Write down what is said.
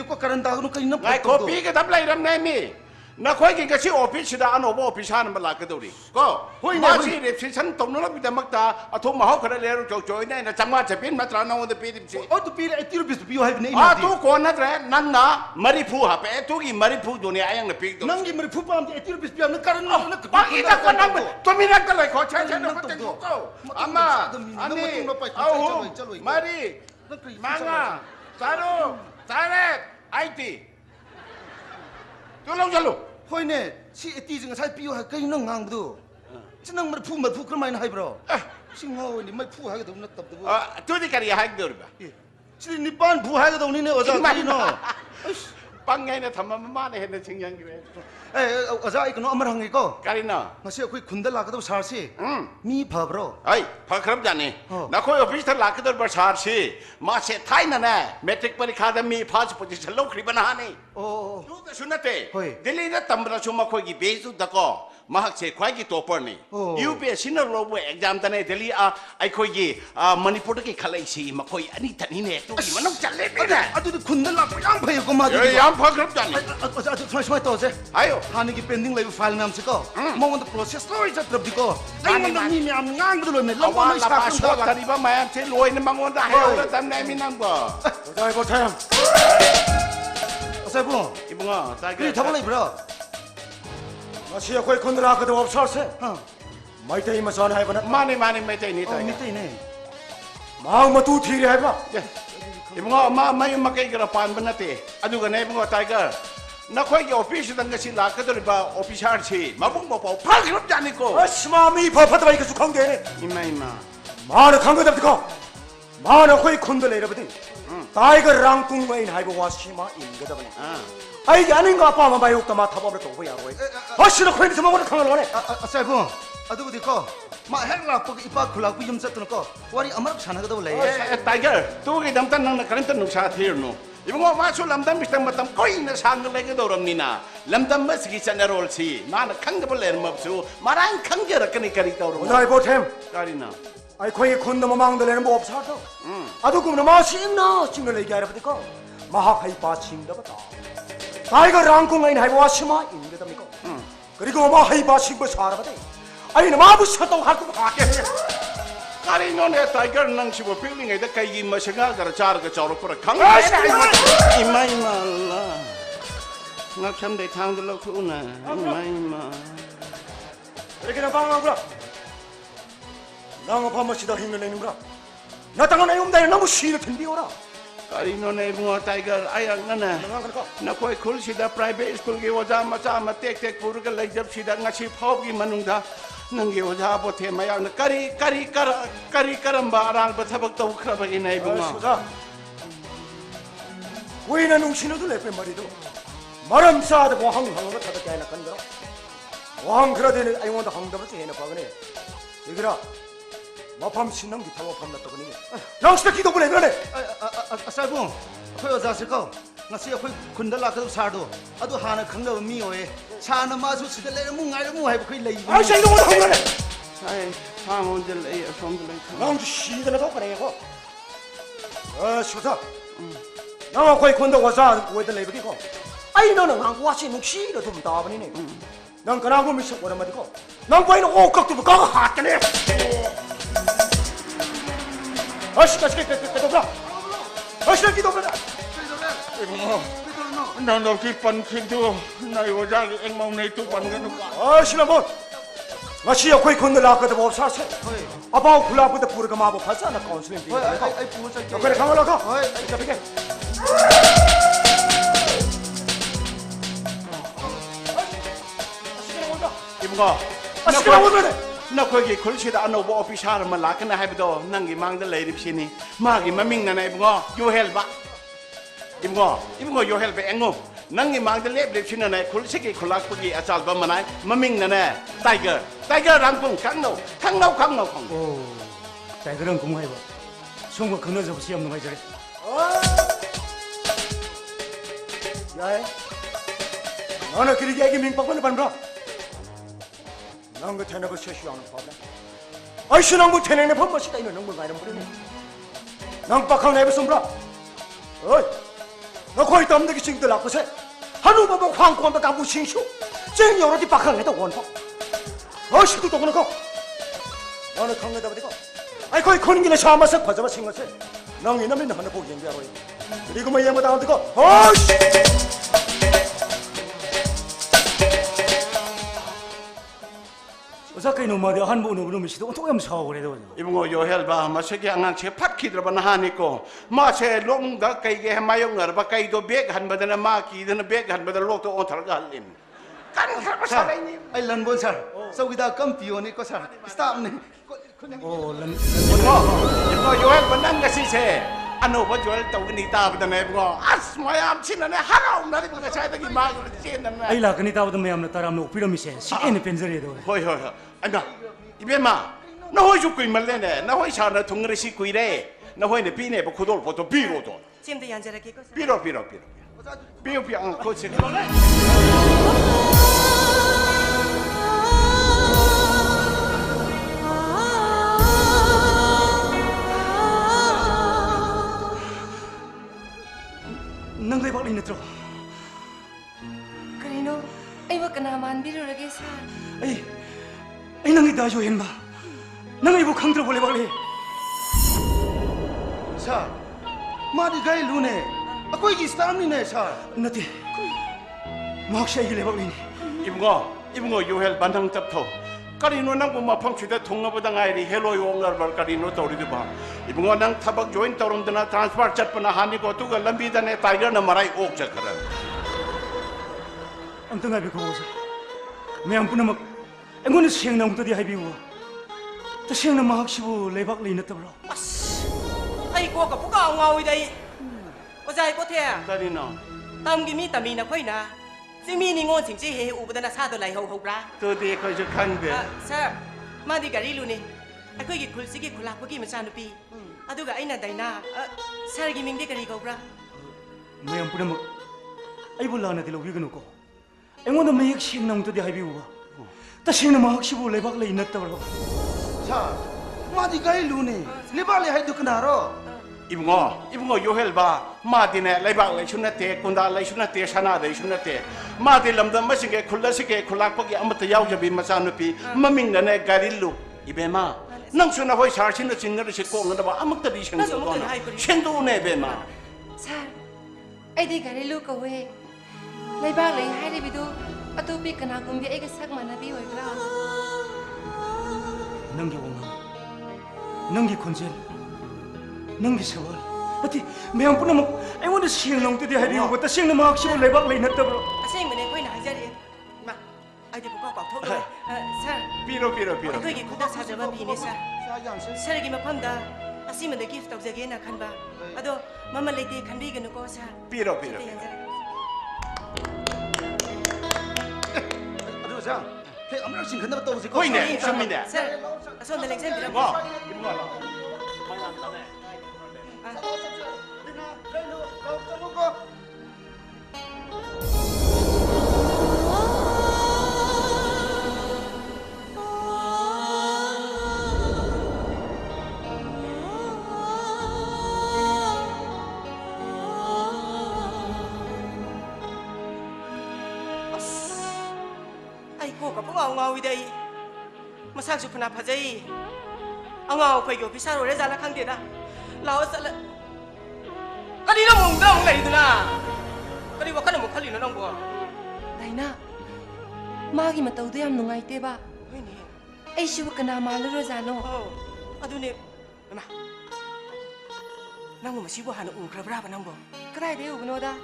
삐고 까란다고는 그냥 ngay copy cái tấm lấy đâm này mi nó khói cái sự office đã anh obo office hắn mà là cái đâu đi có mà chỉ để chỉ sẵn tổng nó bị đâm mất ta à thôi mà học cái này rồi chơi này là chẳng qua chỉ biết mà tra nó để biết gì tụ pi lại tiêu biết pi hay này à tụ con nó thế năn nà mari phu hả bé tụ cái mari phu đồ này ai là biết nang cái mari phu pam thì tiêu biết pi nó 까란 nó bác ít ta con nang tôi mình đang cái này khó chơi nó có tiếng câu ama anh đi mari manga saru saret IT tôi lâu chưa luôn hoi nè si eti jing sai pi hay cái nó ngang bdu chứ nang mari phu cái mai hay bro xin ngồi đi mari phu hay cái đó nó tập được tôi đi cái gì hay được ba chỉ ni ban phu hay cái đó ni nè ở đó cái nó bằng ngày này thầm mà này hiện nay chính nhân cái ở đó cái nó âm hàng cái co cái nào mà sẽ khuyên khun đó là cái đó sao xí mi phở bro ấy phở khám giả này nó khôi office thật là cái đó bớt sao xí mà sẽ thay nè nè metric parikha đó mi phá số position lâu khi bana này chú ta suy nате Delhi đó tầm ra số mà khôi cái base đó có mà học sẽ khoai cái topper này UPSC nó lâu với exam ta này Delhi ai khôi cái Manipur đó cái khalai xí mà khôi anh thật ní nè tôi mà nó chặt lên nè tôi khun đó là yang phải có mà yang phở khám giả này thôi thôi thế ayo 하는 게 밴딩 레이브 파일 남지고 뭐만도 프로세스 로이 잡더비고 아이만 님이 안 냥도 로네 럼번 사 셔 다리바 마야 제 로이는 망원다 해요 담내 미난 거 저기 보세요 어서부 이봉아 그래 더블 레이브라 마시야 거기 건드라 그도 없었어 마이테이 마선 해보나 마네 메테니 다 미테네 마음 두 티리 해봐 이봉아 마이 마케 그라 판 번나테 아두가 네 이봉아 타이거 나 거기 오피스 당가시 라카더리바 오피샤르치 마봉모포 파그럽 자니고 아스마미 버퍼다 이거 죽한게 이마 마나 강거답디고 마나 거기 건들레 이러거든 다이거 랑뚱웨인 하이고 와시마 인거다버네 아이 아닌가 아빠만 봐요 또 마타버려 또 뭐야 왜 아시나 거기 좀 먹으러 강을 원해 아사부 아두고 디고 마 헬라 뽀기 이빠 굴라고 좀 쳤던 거 와리 아마르 사나가도 레 타이거 또기 담탄 낭나 카렌트 누사 티르노 이봉아 마수 람담 비슷한 마담 거인나 상을 내게 도럽니나 람담 마스기 차나롤시 마나 강ገብ을 내는 법수 마랑 강겨라 그니 가리 떠오르고 나이 보템 가리나 아이 거기 건너마 망들레는 뭐 없어도 아도 그럼 마시 있나 싱글 얘기하려 버디고 마하카이 바친다버다 다이거 랑궁웨인 하이고 와시마 인거답니까 그리고 마하이 바친거 살아버디 아니 마부 쳤다고 할거 하게 Kali nona tiger nang sibo feeling ada kayak gimana sih nggak gara cara ke cara pura kang imai malah ngap sam deh thang dulu kuna imai 이렇게 나방아 그라 나가 파마시다 힘을 내는 거라 나 땅은 애움다에 너무 쉬를 텐디오라 Kali nona ibu tiger ayang nana na koi kul sida private school ke wajah macam tek pura ke lejap sida ngasih pop ki manungda nangge wajah bote mayang kari karamba arang batabak tau kraba ki nai bunga 왜나 농신호도 내빼 말이도 말함사도 왕항을 타다 깨나 간다 왕 그라데는 아이원도 항답을 해나 봐그네 얘들아 마팜 신랑 기타와 밤났다거니 영시다 기도 보내 그러네 아사부 거기 어자실거 ngasi khoi khunda la ka sardo adu hana khangda mi oe chana ma su sida le mu ngai mu hai khoi lei ai sai no hong le ai phang on del ai from del nang shi de do kare ko shoda nang khoi khunda wasa we de le bi ko ai no nang wa shi nu shi de dum da bani ne nang kana ko mi se ko ma di ko nang bai no o kak tu ka ha ka ne ashi ka ke do bra ashi ki do bra nang dok pan kintu nai wajah eng mau nai tu pan kan 신라몬 마시야 거기 건너라거든 뭐 사세 아빠 굴라보다 부르가 마보 파잖아 카운슬링 비 ai pu sa 그래 가만히 가 자, 비게 ibu 시끄러워 그래 na kogi kulsida anobo official malakana habido nangi mangda leirip sini magi maming na ibu yo helba ibu yo helba engo nangi mangda leip sini na kulsigi kulak pugi asal ba manai maming na tiger rangpung kangno 오 tiger은 공부해 봐 송거 그너서 시험 넘어 저래 야해 너는 그리 얘기 민박번에 반브라 난 그 태너가 셔시하는 법이야 아이씨 난그 태너네 법맛이다 이놈 넌 가이는 부르네 난 빡하고 내버 솜브라 어이 너거의 땀내기 징들 낳고세 한우버버 황권바 강부 싱쇼 쨍 여러디 박항에다 원파 어시도 또그는 거 너는 강내다 버리고 아이 거의 커는 길에 샤마석 과자마 싱거세 넌 이놈이 하나 보기 연기하고 그리고 뭐 얘뭐 다운데 거 어이씨 어사카이 놈마디 한부 놈이 시도 또 염사하고 그래도 이bungo yohelba masegi angang che phat khidra ban haniko ma che longda kai ge mayong ba kai do beg han badana ma ki dana beg han badana lok to on thar ga halin kan khar ba sa ni ai lan bon sar sawida kam pioni ko sar stop ne 오 런 bungo yohel banang ga si che ano ba joel taw ni ta badana bungo as mayam chinane harau na ba cha da gi ma ga chen na 아이 라그니 다우드 매암나 따라암나 오피라미세 시에네 벤저리도 hoi hoi ana ibema na hoi ju kui malene na hoi sa na thungre si kui re na hoi ne pi ne ba khudol photo pi ro do 침대 앉아라게 거. pi pi ang ko se năng lấy bác đi nữa rồi 그리노 아이와 그나 만비르르게 사. ấy năng đi ta rồi mà năng ấy bộ khăng 들어 볼래 bác đi 사 마디 가이 루네 아코이 기 스타미네 사 나티 막 샤이길래 bác đi ibungo yohel bandang tap tho karino nang ma phang chide thunga badang ai ri hello yongar bar karino tori de ba ibungo nang thabak join torum dana transfer chat pana hani ko tu ga lambi dane tiger na marai ok cha kharan amta ngai be ko sa 매am punamak engone siangna mutadi haibiwa ta siangna mahak sibu lebak leina tabro 아이고 그 부가 엉아오이다이. 어자이 보태. darino 땀기미 땀이나 거이나. 지미니 고 징지해 우보다나 사도 라이 호호브라. to de ko ju khang de 사. 마디 가리루네. 아코기 굴시기 굴라포기 마사누피. 아두가 아이나 다이나. 살기 밍데 가리 거브라. 매am punamak ai bulana de lobi gnu ko engone mayek siangna mutadi haibiwa ta siangna mahak sibu lebak leina tabro 사 마디 가이 루네 리발레 하이도 그나로 ibungo yohel ba ma dine leibak le chunate kunda le chunate sana le chunate ma de lamda masige khullasige khulak pagi amata yaw jabi macha nupi maming ne garilu ibema nang suna hoi sar chin chingar si ko ngada ba amak ta di shen do na shen do ne bema 사. 아이디 가리루 거웨. 레바 레 하리비도 아토피 그나 kumbi 에게 싹 만나비 오이브라. 능기 공항 능기 콘젤 능기 세월 어디 매am punamak engone siangna mutadi haibiwa ta siangna mahak sibu lebak leina tabro 아생문에 거이나 하자리. 마. 아이디 부가 꽉 톡. 사. piro 아코기 구다 사자바 비네사. 살기 마판다. 아시면데 기프트 덕자게나 칸바. 아도 마마 레이디 칸비게노 거사. piro 아두 사 해 아무렇지 근데 또 오지 hoine samine 사. 손들 렉셈 비라. ibungo 아이고 가부가 엉아오이다이. 마삭수 푸나 파자이. 엉아오 거이고 비사로 레자라 칸데다. 라오살라. 까리나 몽다 몽라이드나. 까리 와카나 못 칼리나 넌고. 나이나. 마기 마타우도 얌 누가이테바. 왜니? 에이시부 그나 말르르자노. 아두네. 마. 낭고 마시부 하는 웅크라브라바 낭고. 그다이 데우브노다.